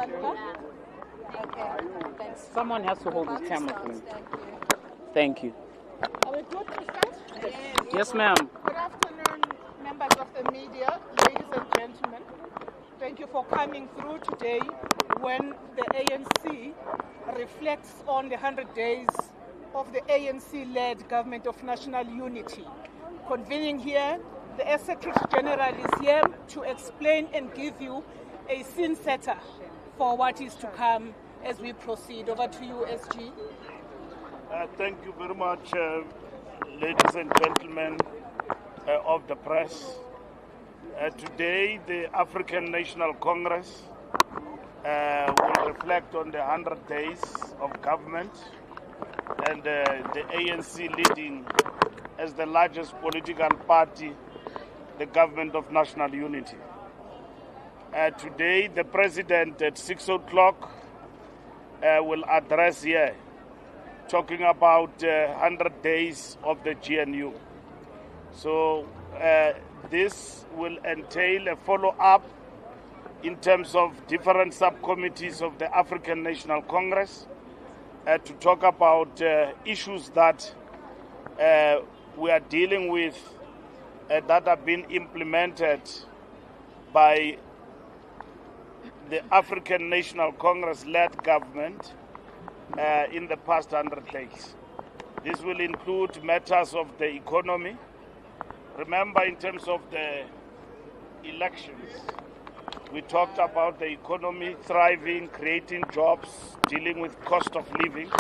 Mbalula? Okay, thanks. Someone has to hold the camera for me. Thank you. Thank you. Are we good to start? Yes, ma'am. Good afternoon, members of the media, ladies and gentlemen. Thank you for coming through today when the ANC reflects on the 100 days of the ANC-led Government of National Unity. Convening here, the Secretary General is here to explain and give you a scene setter for what is to come as we proceed. Over to you, SG. Thank you very much, ladies and gentlemen of the press. Today, the African National Congress will reflect on the 100 days of government and the ANC leading as the largest political party, the Government of National Unity. Today, the President at 6 o'clock will address here, talking about 100 days of the GNU. So this will entail a follow-up in terms of different subcommittees of the African National Congress to talk about issues that we are dealing with that have been implemented by the African National Congress-led government in the past 100 days. This will include matters of the economy. Remember, in terms of the elections, we talked about the economy thriving, creating jobs, dealing with cost of living.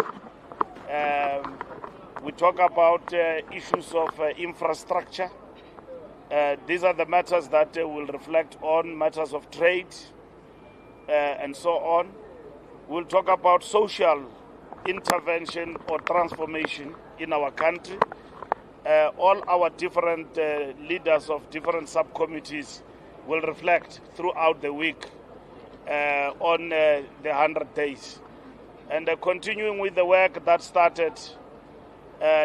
We talk about issues of infrastructure. These are the matters that will reflect on matters of trade and so on. We'll talk about social intervention or transformation in our country. All our different leaders of different subcommittees will reflect throughout the week on the 100 days. And continuing with the work that started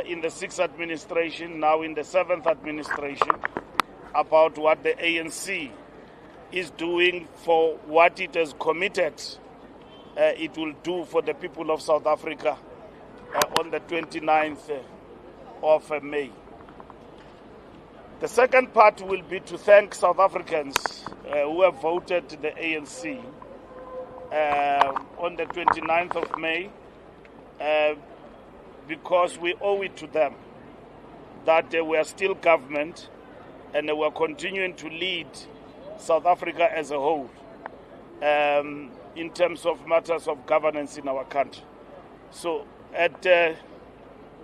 in the 6th administration, now in the 7th administration, about what the ANC is doing for what it has committed it will do for the people of South Africa on the 29th of May. The second part will be to thank South Africans who have voted the ANC on the 29th of May because we owe it to them that we are still government and we are continuing to lead South Africa as a whole in terms of matters of governance in our country. So at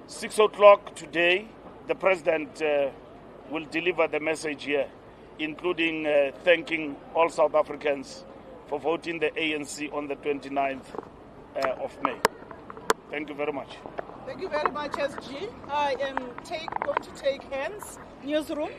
6 o'clock today, the President will deliver the message here, including thanking all South Africans for voting the ANC on the 29th of May. Thank you very much. Thank you very much, SG. I am going to take hands. Newsroom.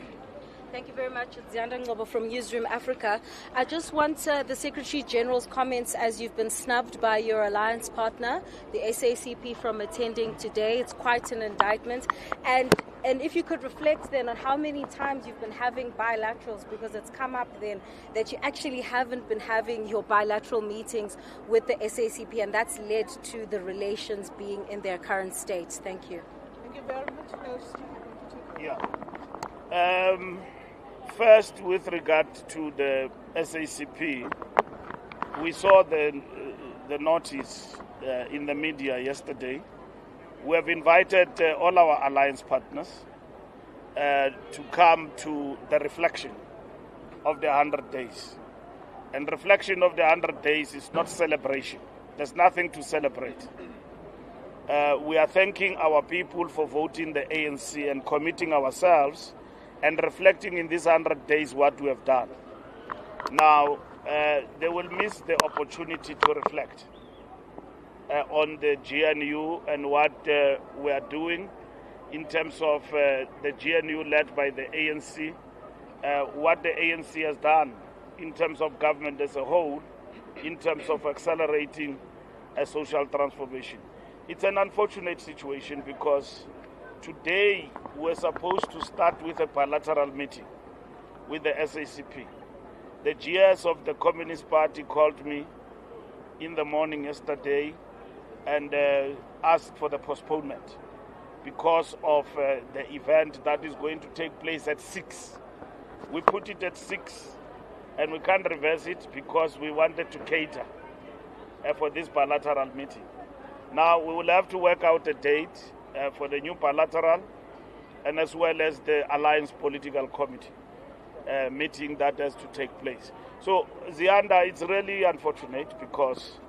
Thank you very much. It's Ziyanda Ngobo from Newsroom Africa. I just want the Secretary General's comments as you've been snubbed by your alliance partner, the SACP, from attending today. It's quite an indictment. And if you could reflect then on how many times you've been having bilaterals, because it's come up then that you actually haven't been having your bilateral meetings with the SACP, and that's led to the relations being in their current state. Thank you. Thank you very much. Yeah. First, with regard to the SACP, we saw the notice in the media yesterday. We have invited all our alliance partners to come to the reflection of the 100 days. And reflection of the 100 days is not celebration. There's nothing to celebrate. We are thanking our people for voting the ANC and committing ourselves and reflecting in these 100 days what we have done. Now, they will miss the opportunity to reflect on the GNU and what we are doing in terms of the GNU led by the ANC, what the ANC has done in terms of government as a whole, in terms of accelerating a social transformation. It's an unfortunate situation because today we're supposed to start with a bilateral meeting with the SACP. The GS of the Communist Party called me in the morning yesterday and asked for the postponement because of the event that is going to take place at 6. We put it at 6 and we can't reverse it because we wanted to cater for this bilateral meeting. Now we will have to work out a date for the new bilateral and as well as the Alliance Political Committee meeting that has to take place. So, Zianda, it's really unfortunate because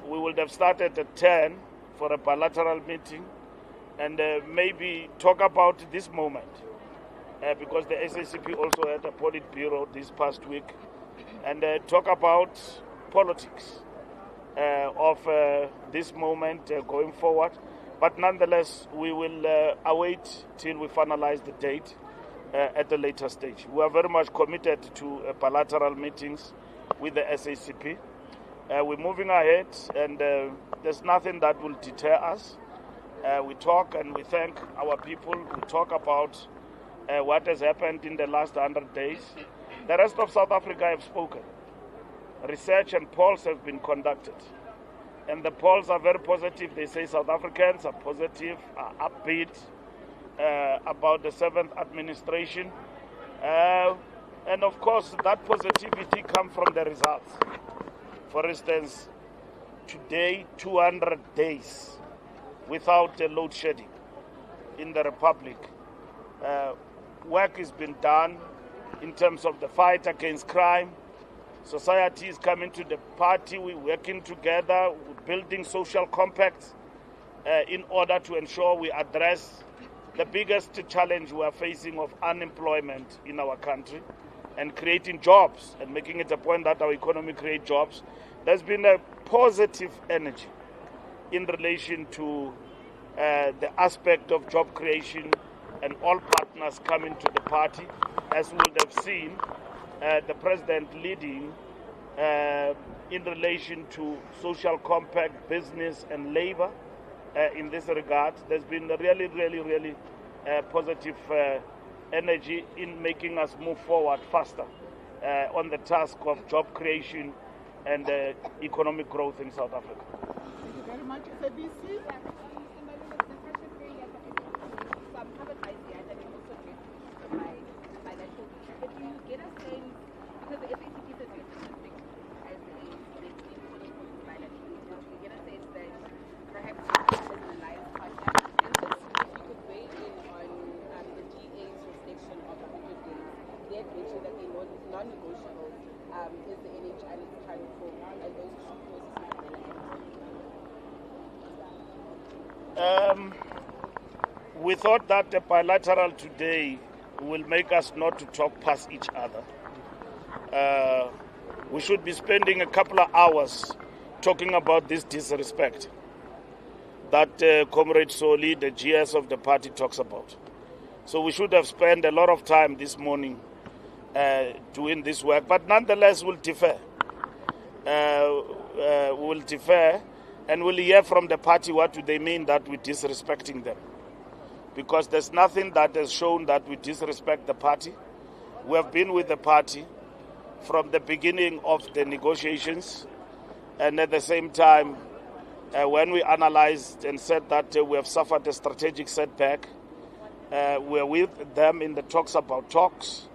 we would have started at 10 for a bilateral meeting and maybe talk about this moment because the SACP also had a Politburo this past week and talk about politics of this moment going forward. But nonetheless, we will await till we finalize the date at a later stage. We are very much committed to bilateral meetings with the SACP. We're moving ahead, and there's nothing that will deter us. We talk and we thank our people. We talk about what has happened in the last 100 days. The rest of South Africa have spoken. Research and polls have been conducted. And the polls are very positive. They say South Africans are positive, are upbeat about the 7th administration. And of course, that positivity comes from the results. For instance, today, 200 days without load shedding in the Republic. Work has been done in terms of the fight against crime. Society is coming to the party. We're working together, we're building social compacts in order to ensure we address the biggest challenge we are facing of unemployment in our country and creating jobs and making it a point that our economy create jobs. There's been a positive energy in relation to the aspect of job creation and all partners coming to the party, as we would have seen the president leading in relation to social compact, business and labor in this regard. There's been a really positive energy in making us move forward faster on the task of job creation and economic growth in South Africa. Thank you very much. SABC. We thought that the bilateral today will make us not to talk past each other. We should be spending a couple of hours talking about this disrespect that Comrade Soli, the GS of the party, talks about. So we should have spent a lot of time this morning doing this work, but nonetheless we'll defer. We'll defer and we'll hear from the party what do they mean that we're disrespecting them. Because there's nothing that has shown that we disrespect the party. We have been with the party from the beginning of the negotiations, and at the same time, when we analyzed and said that we have suffered a strategic setback, we're with them in the talks about talks,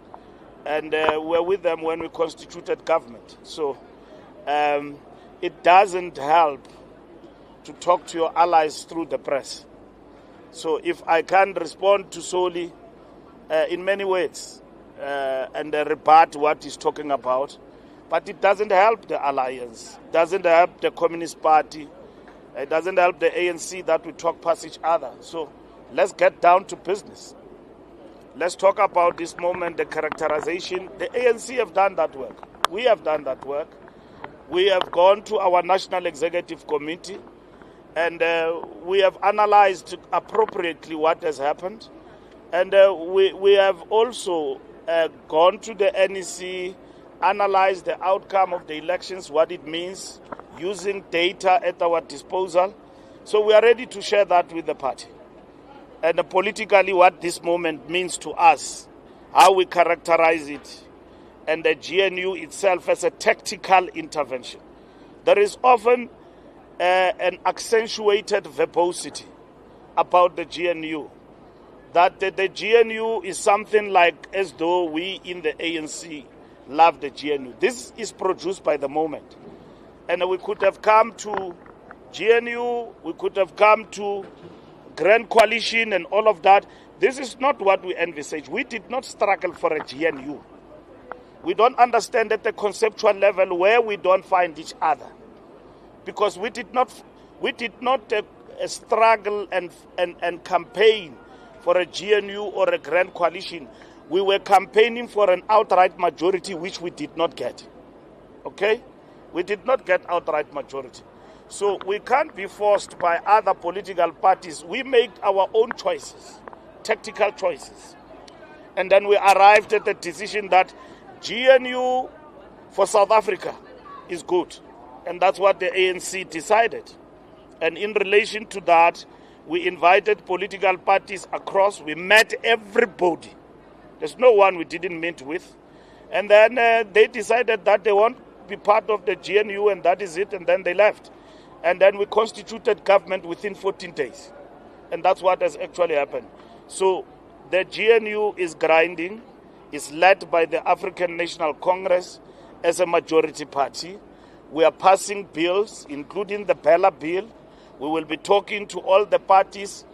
and we're with them when we constituted government. So it doesn't help to talk to your allies through the press. So if I can respond to Soli in many ways and rebut what he's talking about, but it doesn't help the alliance, doesn't help the Communist Party, it doesn't help the ANC that we talk past each other. So let's get down to business. Let's talk about this moment, the characterization. The ANC have done that work. We have done that work. We have gone to our National Executive Committee and we have analyzed appropriately what has happened. And we have also gone to the NEC, analyzed the outcome of the elections, what it means, using data at our disposal. So we are ready to share that with the party. And politically what this moment means to us, how we characterize it, and the GNU itself as a tactical intervention there is often an accentuated verbosity about the GNU, that the GNU is something like as though we in the ANC love the GNU. This is produced by the moment. And we could have come to GNU, we could have come to Grand Coalition and all of that. This is not what we envisage. We did not struggle for a GNU. We don't understand at the conceptual level where we don't find each other. Because we did not struggle and campaign for a GNU or a Grand Coalition. We were campaigning for an outright majority, which we did not get. Okay? We did not get outright majority. So we can't be forced by other political parties. We make our own choices, tactical choices. And then we arrived at the decision that GNU for South Africa is good. And that's what the ANC decided. And in relation to that, we invited political parties across. We met everybody. There's no one we didn't meet with. And then they decided that they won't be part of the GNU, and that is it, and then they left. And then we constituted government within 14 days. And that's what has actually happened. So the GNU is grinding, is led by the African National Congress as a majority party. We are passing bills, including the Bella bill. We will be talking to all the parties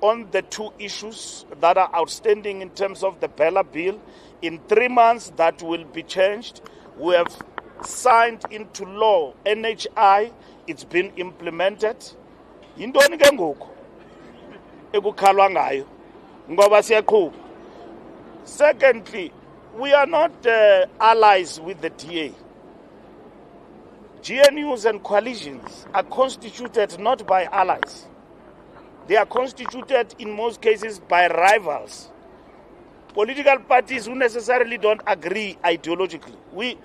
on the two issues that are outstanding in terms of the Bella bill. In 3 months, that will be changed. We have signed into law NHI. It's been implemented. Yintoni ke ngoku ekukhalwa ngayo ngoba siyaqhuba. Secondly, we are not allies with the DA. GNUs and coalitions are constituted not by allies. They are constituted in most cases by rivals. Political parties who necessarily don't agree ideologically. We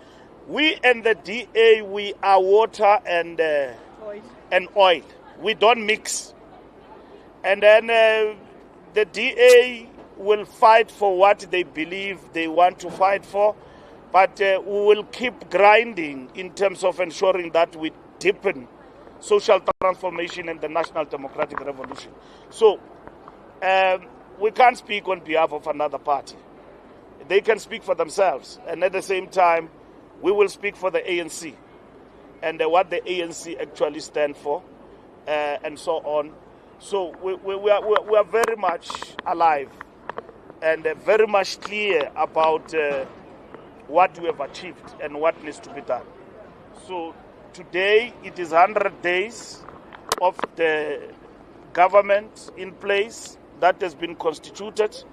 and the DA, we are water and oil. We don't mix. And then the DA will fight for what they believe they want to fight for. But we will keep grinding in terms of ensuring that we deepen social transformation and the national democratic revolution. So we can't speak on behalf of another party. They can speak for themselves. And at the same time, we will speak for the ANC and what the ANC actually stand for and so on. So we are very much alive and very much clear about what we have achieved and what needs to be done. So today it is 100 days of the government in place that has been constituted,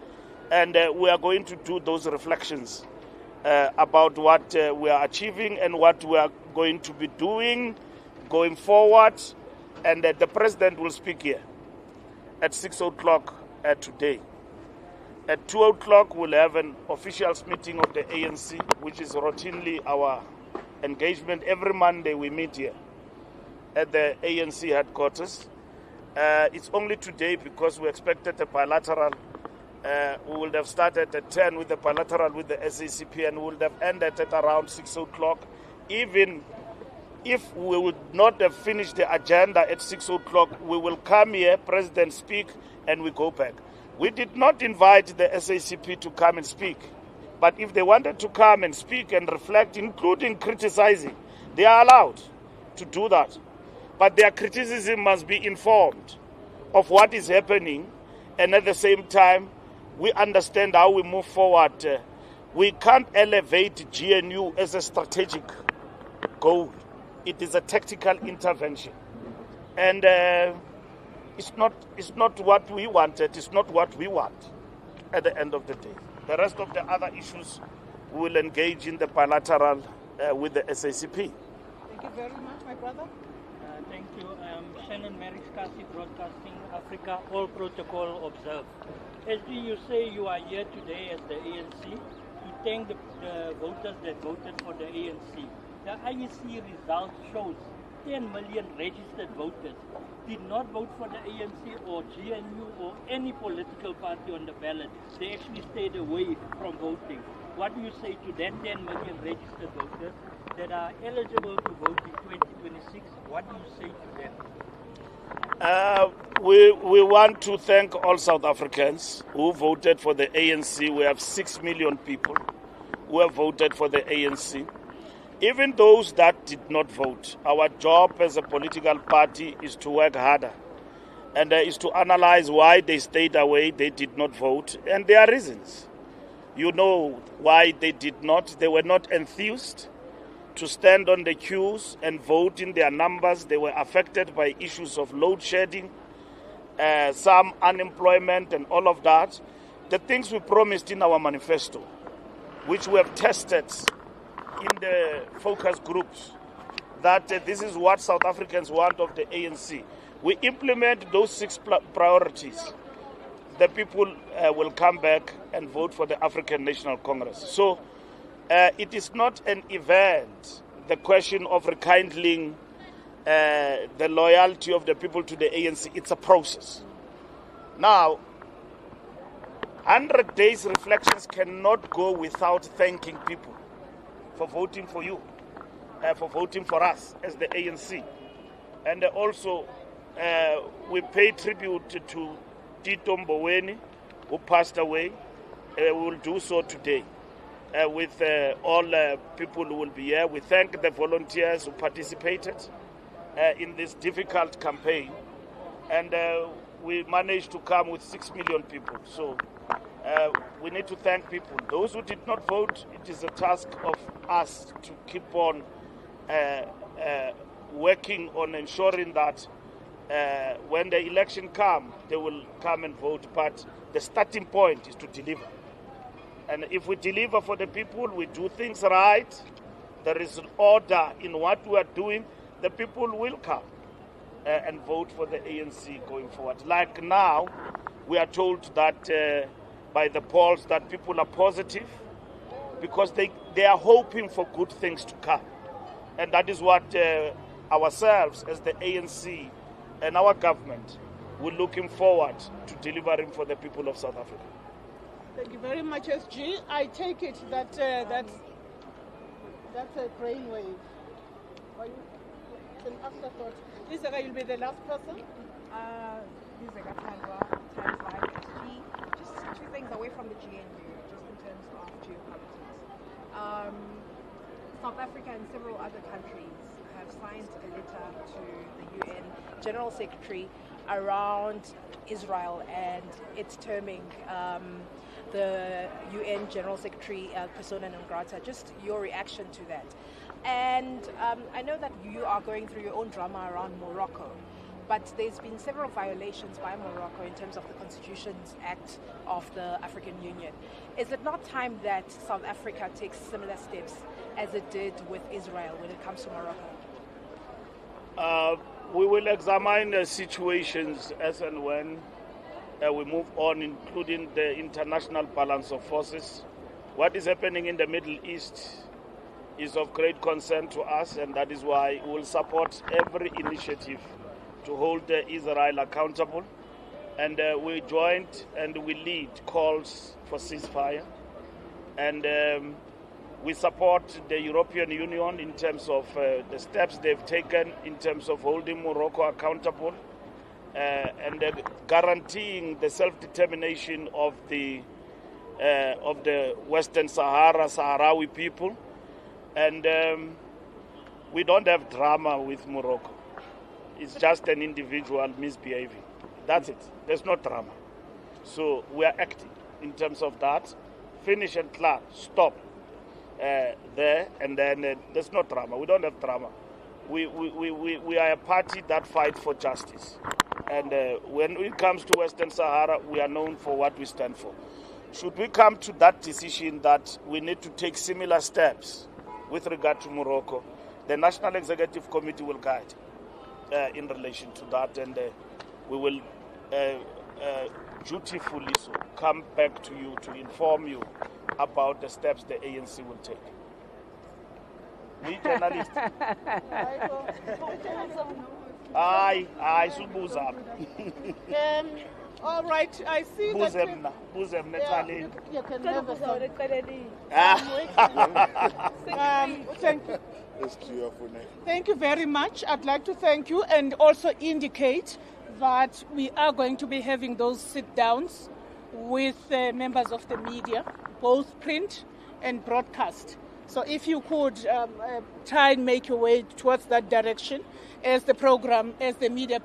and we are going to do those reflections about what we are achieving and what we are going to be doing going forward. And the president will speak here at 6 o'clock today. At 2 o'clock, we'll have an officials meeting of the ANC, which is routinely our engagement. Every Monday we meet here at the ANC headquarters. It's only today because we expected a bilateral. We would have started at 10 with the bilateral with the SACP, and we would have ended at around 6 o'clock. Even if we would not have finished the agenda at 6 o'clock, we will come here, President speak, and we go back. We did not invite the SACP to come and speak. But if they wanted to come and speak and reflect, including criticizing, they are allowed to do that. But their criticism must be informed of what is happening, and at the same time, we understand how we move forward. We can't elevate GNU as a strategic goal. It is a tactical intervention. And it's not what we wanted. It's not what we want at the end of the day. The rest of the other issues we will engage in the bilateral with the SACP. Thank you very much, my brother. Thank you. Shannon Mariskasi, Broadcasting Africa, all protocol observed. SD, you say you are here today as the ANC to thank the voters that voted for the ANC. The IEC result shows 10 million registered voters did not vote for the ANC or GNU or any political party on the ballot. They actually stayed away from voting. What do you say to that 10 million registered voters that are eligible to vote in 2026 What do you say to them? We want to thank all South Africans who voted for the ANC. We have 6 million people who have voted for the ANC. Even those that did not vote, our job as a political party is to work harder and is to analyze why they stayed away, they did not vote, and there are reasons. You know why they did not. They were not enthused to stand on the queues and vote in their numbers. They were affected by issues of load shedding, some unemployment and all of that. The things we promised in our manifesto, which we have tested in the focus groups, that this is what South Africans want of the ANC. We implement those 6 priorities. The people will come back and vote for the African National Congress. So it is not an event, the question of rekindling the loyalty of the people to the ANC. It's a process. Now, 100 days reflections cannot go without thanking people for voting for you, for voting for us as the ANC. And also, we pay tribute to Tito Mboweni, who passed away. We will do so today with all people who will be here. We thank the volunteers who participated in this difficult campaign. And we managed to come with 6 million people. So we need to thank people. Those who did not vote, it is a task of us to keep on working on ensuring that when the election comes, they will come and vote. But the starting point is to deliver. And if we deliver for the people, we do things right, there is an order in what we are doing, the people will come and vote for the ANC going forward. Like now, we are told that by the polls that people are positive because they are hoping for good things to come. And that is what ourselves as the ANC and our government, we're looking forward to delivering for the people of South Africa. Thank you very much, SG. I take it that that's a brainwave. An afterthought. Isaka, you'll be the last person. Isaka Tandwa, times like SG. Just 2 things away from the GNU, just in terms of geopolitics. South Africa and several other countries have signed a letter to the UN General Secretary around Israel and its terming the UN General Secretary persona non grata. Just your reaction to that. And I know that you are going through your own drama around Morocco, but there's been several violations by Morocco in terms of the Constitutions Act of the African Union. Is it not time that South Africa takes similar steps as it did with Israel when it comes to Morocco? We will examine the situations as and when we move on, including the international balance of forces. What is happening in the Middle East is of great concern to us, and that is why we will support every initiative to hold Israel accountable. And we joined and we lead calls for ceasefire. And we support the European Union in terms of the steps they've taken in terms of holding Morocco accountable and guaranteeing the self-determination of the Western Sahrawi people. And we don't have drama with Morocco. It's just an individual misbehaving. That's it. There's no drama. So we are acting in terms of that. Finish and clear. Stop there, and then there's no drama. We don't have drama. We are a party that fights for justice. And when it comes to Western Sahara, we are known for what we stand for. Should we come to that decision that we need to take similar steps with regard to Morocco, the National Executive Committee will guide in relation to that, and we will dutifully so come back to you to inform you about the steps the ANC will take. We journalists. Aye, Subuza. All right, I see that. Buzem Yeah, Netali. you can have a song. Thank you. Thank you very much. I'd like to thank you and also indicate that we are going to be having those sit-downs with members of the media, both print and broadcast. So if you could try and make your way towards that direction as the program, as the media